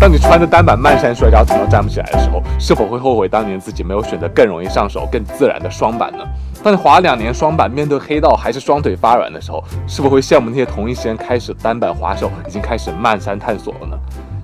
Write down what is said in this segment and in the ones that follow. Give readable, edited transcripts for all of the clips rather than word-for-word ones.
当你穿着单板漫山摔跤疼到站不起来的时候，是否会后悔当年自己没有选择更容易上手、更自然的双板呢？当你滑了2年双板，面对黑道还是双腿发软的时候，是否会羡慕那些同一时间开始单板滑手、已经开始漫山探索了呢？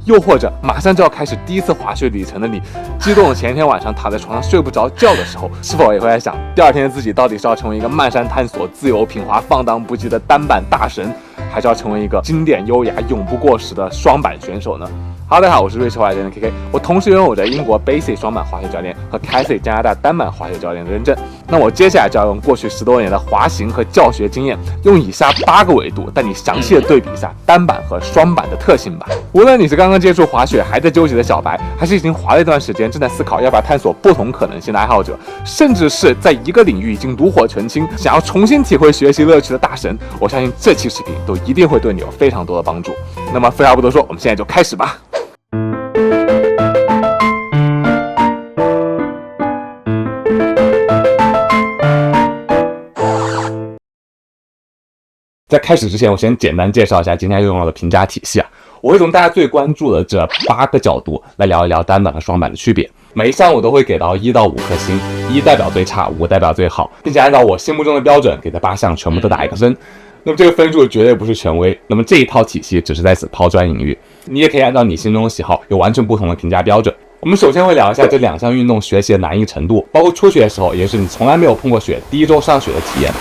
又或者马上就要开始第一次滑雪旅程的你，激动的前一天晚上躺在床上睡不着觉的时候，是否也会在想，第二天的自己到底是要成为一个漫山探索、自由品滑、放荡不羁的单板大神，还是要成为一个经典优雅、永不过时的双板选手呢？Hello， 大家好，我是瑞士滑雪教练 KK， 我同时拥有着英国 Basic 双板滑雪教练和 Cassie 加拿大单板滑雪教练的认证。那我接下来就要用过去10多年的滑行和教学经验，用以下8个维度带你详细的对比一下单板和双板的特性吧。无论你是刚刚接触滑雪还在纠结的小白，还是已经滑了一段时间正在思考要不要探索不同可能性的爱好者，甚至是在一个领域已经炉火纯青，想要重新体会学习乐趣的大神，我相信这期视频都一定会对你有非常多的帮助。那么废话不多说，我们现在就开始吧。在开始之前，我先简单介绍一下今天用到的评价体系啊。我会从大家最关注的这8个角度来聊一聊单板和双板的区别。每一项我都会给到1到5颗星，1代表最差，5代表最好，并且按照我心目中的标准给这8项全部都打1个分。那么这个分数绝对不是权威，那么这一套体系只是在此抛砖引玉，你也可以按照你心中的喜好有完全不同的评价标准。我们首先会聊一下这2项运动学习的难易程度，包括初学的时候，也就是你从来没有碰过雪，第1周上雪的体验，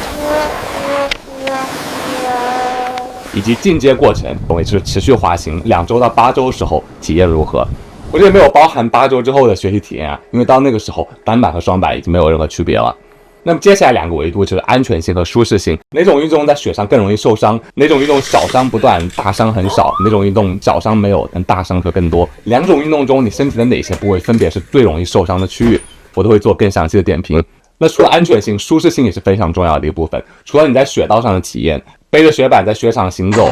以及进阶过程，也就是持续滑行2周到8周的时候体验如何。我这里没有包含8周之后的学习体验啊，因为到那个时候单板和双板已经没有任何区别了。那么接下来2个维度就是安全性和舒适性，哪种运动在雪上更容易受伤，哪种运动小伤不断大伤很少，哪种运动小伤没有但大伤则更多，2种运动中你身体的哪些部位分别是最容易受伤的区域，我都会做更详细的点评。那除了安全性，舒适性也是非常重要的一部分。除了你在雪道上的体验，背着雪板在雪场行走，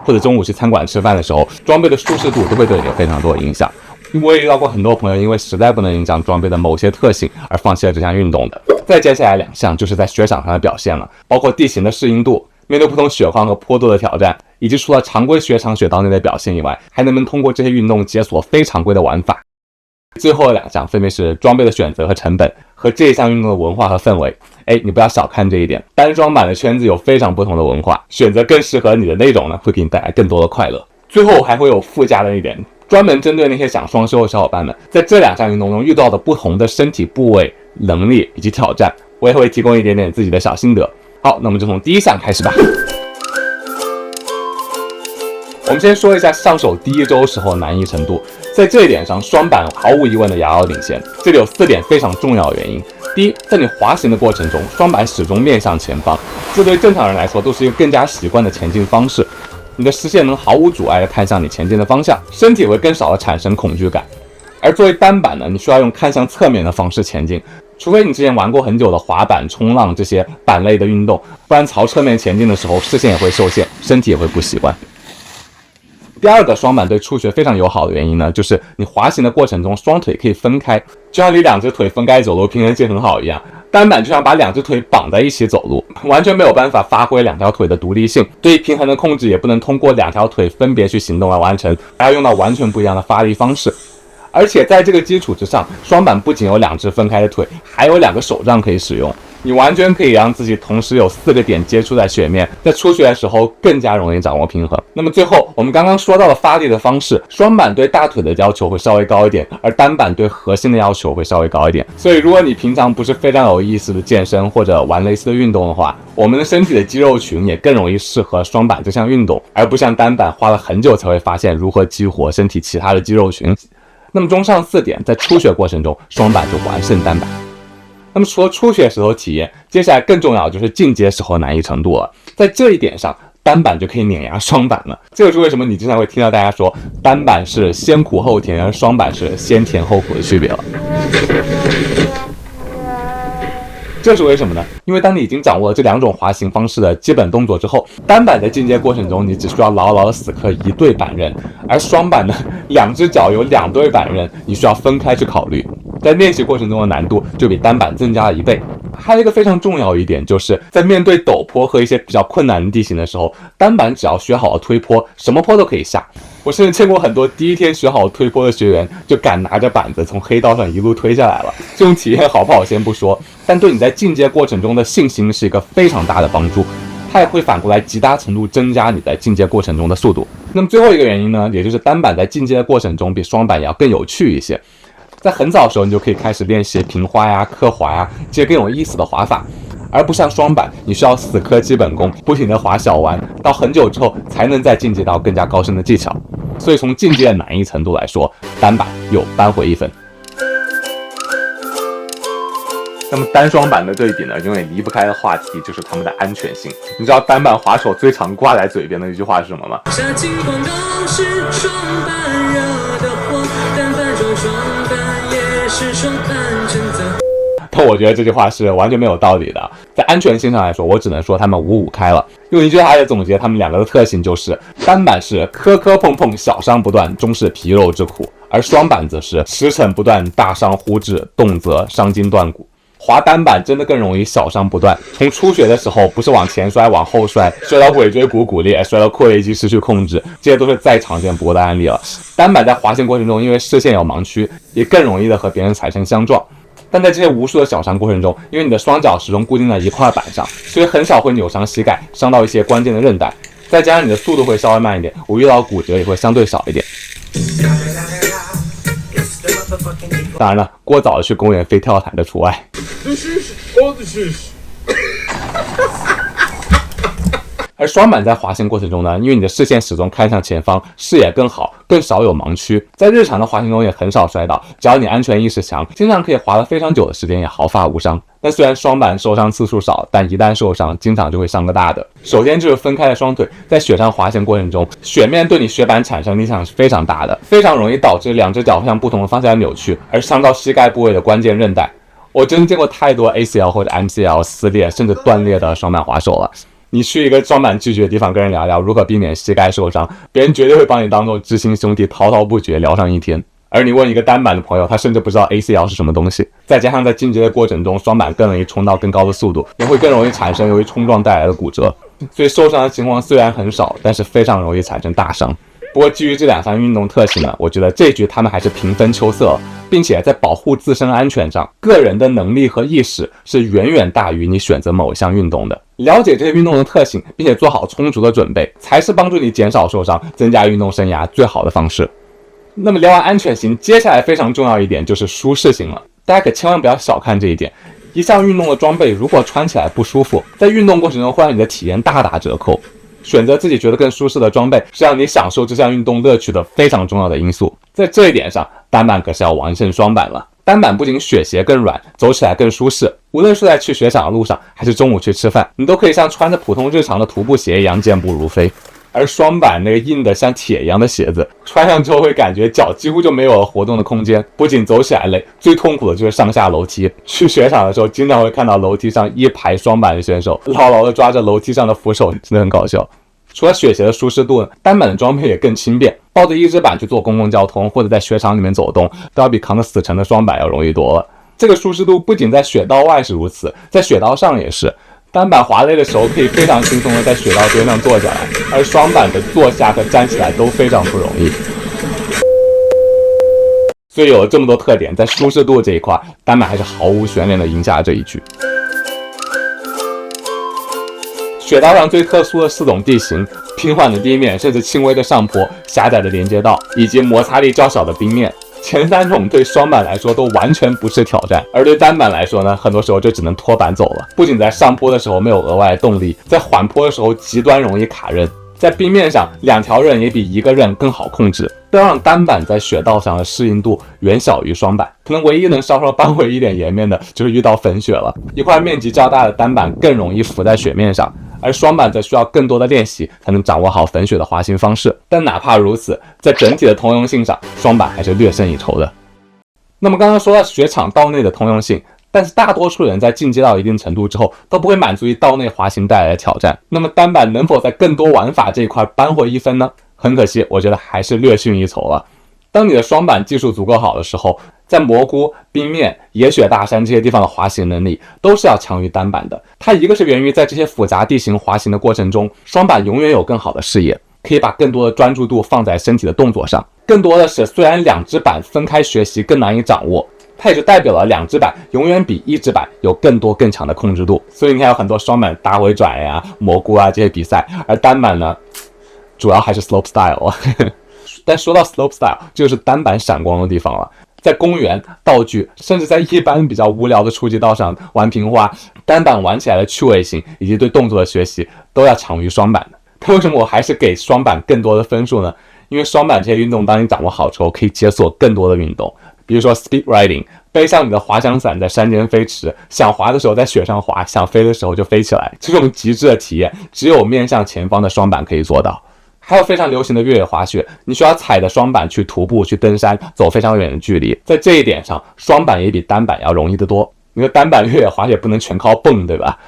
或者中午去餐馆吃饭的时候，装备的舒适度都会对你有非常多的影响。我也遇到过很多朋友因为实在不能影响装备的某些特性而放弃了这项运动的。再接下来2项就是在雪场上的表现了，包括地形的适应度，面对不同雪况和坡度的挑战，以及除了常规雪场雪道内的表现以外，还能不能通过这些运动解锁非常规的玩法。最后2项分别是装备的选择和成本，和这一项运动的文化和氛围。你不要小看这一点，单双板的圈子有非常不同的文化，选择更适合你的内容呢，会给你带来更多的快乐。最后还会有附加的一点，专门针对那些想双休的小伙伴们，在这2项运动中遇到的不同的身体部位、能力以及挑战，我也会提供一点点自己的小心得。好，那么就从第1项开始吧。我们先说一下上手第1周时候难易程度，在这一点上，双板毫无疑问的遥遥领先。这里有4点非常重要的原因。第一，在你滑行的过程中，双板始终面向前方，这对正常人来说都是一个更加习惯的前进方式。你的视线能毫无阻碍地看向你前进的方向，身体会更少地产生恐惧感。而作为单板呢，你需要用看向侧面的方式前进，除非你之前玩过很久的滑板、冲浪这些板类的运动，不然朝侧面前进的时候，视线也会受限，身体也会不习惯。第2个双板对初学非常友好的原因呢，就是你滑行的过程中双腿可以分开，就像你2只腿分开走路平衡性很好一样。单板就像把2只腿绑在一起走路，完全没有办法发挥2条腿的独立性，对于平衡的控制也不能通过2条腿分别去行动来完成，还要用到完全不一样的发力方式。而且在这个基础之上，双板不仅有2只分开的腿，还有2个手杖可以使用，你完全可以让自己同时有4个点接触在雪面，在初学的时候更加容易掌握平衡。那么最后我们刚刚说到了发力的方式，双板对大腿的要求会稍微高一点，而单板对核心的要求会稍微高一点。所以如果你平常不是非常有意识的健身或者玩类似的运动的话，我们的身体的肌肉群也更容易适合双板这项运动，而不像单板花了很久才会发现如何激活身体其他的肌肉群。那么综上4点，在初学过程中双板就完胜单板。那么除了初学时候体验，接下来更重要就是进阶时候难易程度了。在这一点上，单板就可以碾压双板了。这就是为什么你经常会听到大家说单板是先苦后甜，而双板是先甜后苦的区别了。这是为什么呢？因为当你已经掌握了这2种滑行方式的基本动作之后，单板在进阶过程中你只需要牢牢的死磕1对板刃，而双板呢，2只脚有2对板刃，你需要分开去考虑，在练习过程中的难度就比单板增加了1倍。还有一个非常重要一点，就是在面对陡坡和一些比较困难的地形的时候，单板只要学好了推坡，什么坡都可以下。我甚至见过很多第一天学好推坡的学员就敢拿着板子从黑道上一路推下来了。这种体验好不好先不说，但对你在进阶过程中的信心是一个非常大的帮助，它也会反过来极大程度增加你在进阶过程中的速度。那么最后一个原因呢，也就是单板在进阶的过程中比双板也要更有趣一些。在很早的时候你就可以开始练习平滑呀、刻滑呀这些更有意思的滑法，而不像双板你需要死磕基本功，不停的滑小弯，到很久之后才能再进阶到更加高深的技巧。所以从进阶的难易程度来说，单板又扳回一分。那么单双板的对比呢，永远离不开的话题就是他们的安全性。你知道单板滑手最常挂在嘴边的一句话是什么吗？下金广告是双板惹的祸，单反中双板也是双安全责。但我觉得这句话是完全没有道理的。在安全性上来说，我只能说他们五五开了。用一句话来总结他们两个的特性，就是单板是磕磕碰碰小伤不断，终是皮肉之苦，而双板则是驰骋不断，大伤忽至，动则伤筋断骨。滑单板真的更容易小伤不断，从初学的时候不是往前摔往后摔，摔到尾椎骨骨裂，摔到括约肌失去控制，这些都是再常见不过的案例了。单板在滑行过程中因为视线有盲区，也更容易的和别人踩成相撞。但在这些无数的小伤过程中，因为你的双脚始终固定在一块板上，所以很少会扭伤膝盖，伤到一些关键的韧带。再加上你的速度会稍微慢一点，我遇到骨折也会相对少一点。当然了，过早的去公园飞跳台的除外。而双板在滑行过程中呢，因为你的视线始终看向前方，视野更好，更少有盲区，在日常的滑行中也很少摔倒，只要你安全意识强，经常可以滑得非常久的时间，也毫发无伤。但虽然双板受伤次数少，但一旦受伤，经常就会伤个大的。首先就是分开的双腿，在雪上滑行过程中，雪面对你雪板产生的影响是非常大的，非常容易导致两只脚向不同的方向扭曲，而伤到膝盖部位的关键韧带。我真见过太多 ACL 或者 MCL 撕裂甚至断裂的双板滑手了。你去一个双板聚集的地方跟人聊聊如何避免膝盖受伤，别人绝对会帮你当做知心兄弟，滔滔不绝聊上一天。而你问一个单板的朋友，他甚至不知道 ACL 是什么东西。再加上在进阶的过程中，双板更容易冲到更高的速度，也会更容易产生由于冲撞带来的骨折，所以受伤的情况虽然很少，但是非常容易产生大伤。不过基于这两项运动特性呢，我觉得这局他们还是平分秋色，并且在保护自身安全上，个人的能力和意识是远远大于你选择某一项运动的。了解这些运动的特性，并且做好充足的准备，才是帮助你减少受伤、增加运动生涯最好的方式。那么聊完安全性，接下来非常重要一点就是舒适性了。大家可千万不要小看这一点。一项运动的装备如果穿起来不舒服，在运动过程中会让你的体验大打折扣。选择自己觉得更舒适的装备，是让你享受这项运动乐趣的非常重要的因素。在这一点上，单板可是要完胜双板了。单板不仅雪鞋更软，走起来更舒适，无论是在去雪场的路上，还是中午去吃饭，你都可以像穿着普通日常的徒步鞋一样健步如飞。而双板那个硬的像铁一样的鞋子，穿上之后会感觉脚几乎就没有了活动的空间，不仅走起来累，最痛苦的就是上下楼梯。去雪场的时候，经常会看到楼梯上一排双板的选手牢牢地抓着楼梯上的扶手，真的很搞笑。除了雪鞋的舒适度，单板的装备也更轻便，抱着一只板去坐公共交通或者在雪场里面走动，都要比扛着死沉的双板要容易多了。这个舒适度不仅在雪道外是如此，在雪道上也是。单板滑累的时候可以非常轻松的在雪道边上坐下来，而双板的坐下和站起来都非常不容易。所以有了这么多特点，在舒适度这一块，单板还是毫无悬念的赢下这一局。雪道上最特殊的4种地形，平缓的地面，甚至轻微的上坡，狭窄的连接道，以及摩擦力较小的冰面，前3种对双板来说都完全不是挑战，而对单板来说呢，很多时候就只能拖板走了。不仅在上坡的时候没有额外的动力，在缓坡的时候极端容易卡刃，在冰面上2条刃也比1个刃更好控制，这让单板在雪道上的适应度远小于双板。可能唯一能稍稍扳回一点颜面的就是遇到粉雪了，一块面积较大的单板更容易浮在雪面上，而双板则需要更多的练习才能掌握好粉雪的滑行方式。但哪怕如此，在整体的通用性上，双板还是略胜一筹的。那么刚刚说到雪场道内的通用性，但是大多数人在进阶到一定程度之后，都不会满足于道内滑行带来的挑战。那么单板能否在更多玩法这一块扳回一分呢？很可惜，我觉得还是略逊一筹了。当你的双板技术足够好的时候，在蘑菇、冰面、野雪大山这些地方的滑行能力都是要强于单板的。它一个是源于在这些复杂地形滑行的过程中，双板永远有更好的视野，可以把更多的专注度放在身体的动作上。更多的是，虽然两只板分开学习更难以掌握，它也就代表了两只板永远比一只板有更强的控制度。所以你看有很多双板大回转呀、蘑菇啊这些比赛，而单板呢，主要还是 slope style 但说到 slope style， 就是单板闪光的地方了。在公园、道具，甚至在一般比较无聊的初级道上玩平花，单板玩起来的趣味性以及对动作的学习都要强于双板的。但为什么我还是给双板更多的分数呢？因为双板这些运动，当你掌握好之后，可以解锁更多的运动，比如说 speed riding， 背上你的滑翔伞在山间飞驰，想滑的时候在雪上滑，想飞的时候就飞起来，这种极致的体验，只有面向前方的双板可以做到。还有非常流行的越野滑雪，你需要踩着双板去徒步、去登山，走非常远的距离。在这一点上，双板也比单板要容易得多。因为单板越野滑雪不能全靠蹦，对吧？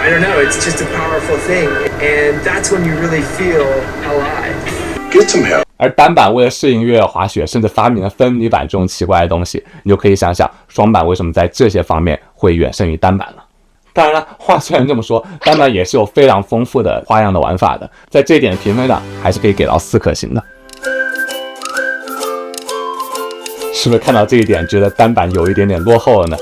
I don't know, it's just a powerful thing, and that's when you really feel alive. Get some help. 而单板为了适应越野滑雪，甚至发明了分离板这种奇怪的东西，你就可以想想双板为什么在这些方面会远胜于单板了。当然了，话虽然这么说，单板也是有非常丰富的花样的玩法的，在这一点评分上还是可以给到4颗星的。是不是看到这一点觉得单板有一点点落后了呢？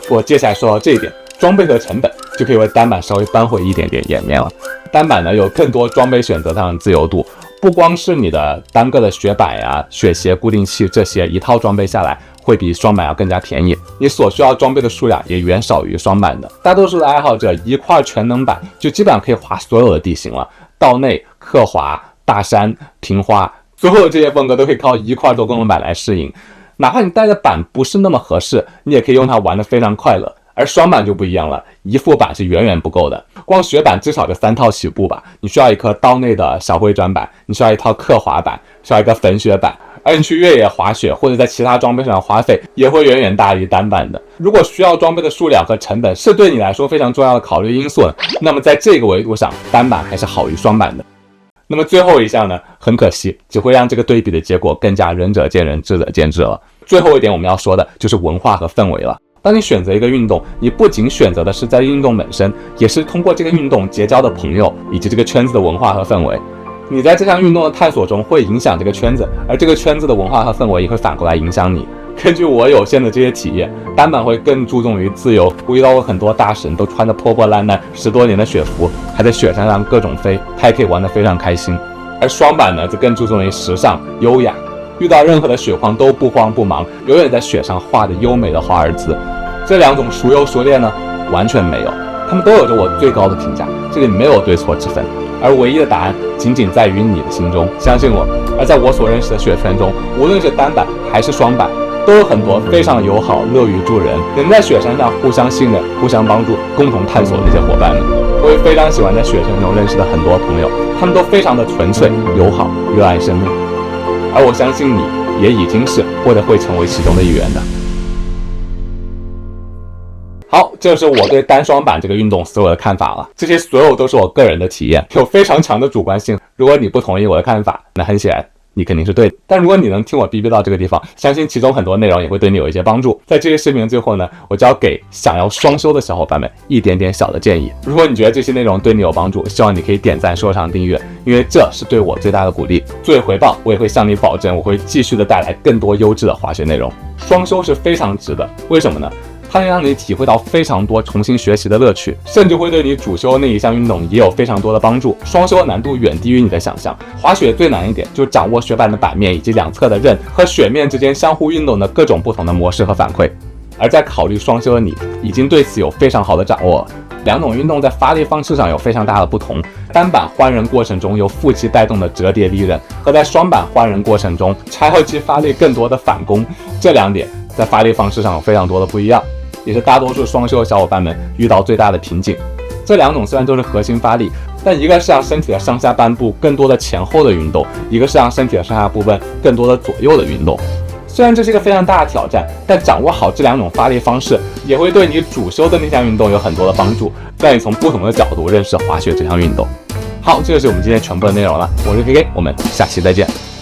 我接下来说到这一点，装备和成本就可以为单板稍微扳回一点点颜面了。单板呢有更多装备选择上的自由度，不光是你的单个的雪板呀、雪鞋、固定器这些一套装备下来会比双板要更加便宜，你所需要装备的数量也远少于双板的。大多数的爱好者一块全能板就基本上可以滑所有的地形了，道内、刻滑、大山、平花，所有的这些风格都可以靠一块多功能板来适应。哪怕你带的板不是那么合适，你也可以用它玩得非常快乐。而双板就不一样了，一副板是远远不够的，光雪板至少就3套起步吧。你需要一颗道内的小回转板，你需要一套刻滑板，需要一个粉雪板，而你去越野滑雪或者在其他装备上花费也会远远大于单板的。如果需要装备的数量和成本是对你来说非常重要的考虑因素，那么在这个维度上，单板还是好于双板的。那么最后一项呢，很可惜，只会让这个对比的结果更加仁者见仁，智者见智了。最后一点我们要说的就是文化和氛围了。当你选择一个运动，你不仅选择的是在运动本身，也是通过这个运动结交的朋友以及这个圈子的文化和氛围。你在这项运动的探索中会影响这个圈子，而这个圈子的文化和氛围也会反过来影响你。根据我有限的这些体验，单板会更注重于自由，我遇到过很多大神都穿着破破烂烂10多年的雪服，还在雪山上各种飞，他也可以玩得非常开心。而双板呢，则更注重于时尚优雅，遇到任何的雪况都不慌不忙，永远在雪上画着优美的华尔兹。这两种孰优孰劣呢？完全没有，他们都有着我最高的评价，这里没有对错之分，而唯一的答案仅仅在于你的心中，相信我。而在我所认识的雪圈中，无论是单板还是双板，都有很多非常友好、乐于助人，能在雪山上互相信任、互相帮助、共同探索的那些伙伴们。我也非常喜欢在雪圈中认识的很多朋友，他们都非常的纯粹、友好、热爱生命，而我相信你也已经是或者会成为其中的一员的。好，这是我对单双板这个运动所有的看法了。这些所有都是我个人的体验，有非常强的主观性。如果你不同意我的看法，那很显然你肯定是对的。但如果你能听我逼逼到这个地方，相信其中很多内容也会对你有一些帮助。在这些视频的最后呢，我就要给想要双修的小伙伴们一点点小的建议。如果你觉得这些内容对你有帮助，希望你可以点赞、收藏、订阅，因为这是对我最大的鼓励。作为回报，我也会向你保证，我会继续的带来更多优质的滑雪内容。双修是非常值的，为什么呢？它能让你体会到非常多重新学习的乐趣，甚至会对你主修那一项运动也有非常多的帮助。双修的难度远低于你的想象。滑雪最难一点就是掌握雪板的板面以及两侧的刃和雪面之间相互运动的各种不同的模式和反馈。而在考虑双修的你，已经对此有非常好的掌握。两种运动在发力方式上有非常大的不同。单板换刃过程中由腹肌带动的折叠利刃，和在双板换刃过程中柴后肌发力更多的反攻，这两点在发力方式上有非常多的不一样。也是大多数双修的小伙伴们遇到最大的瓶颈。这两种虽然都是核心发力，但一个是让身体的上下半部更多的前后的运动，一个是让身体的上下部分更多的左右的运动。虽然这是一个非常大的挑战，但掌握好这两种发力方式，也会对你主修的那项运动有很多的帮助，让你从不同的角度认识滑雪这项运动。好，这就是我们今天全部的内容了，我是 KK， 我们下期再见。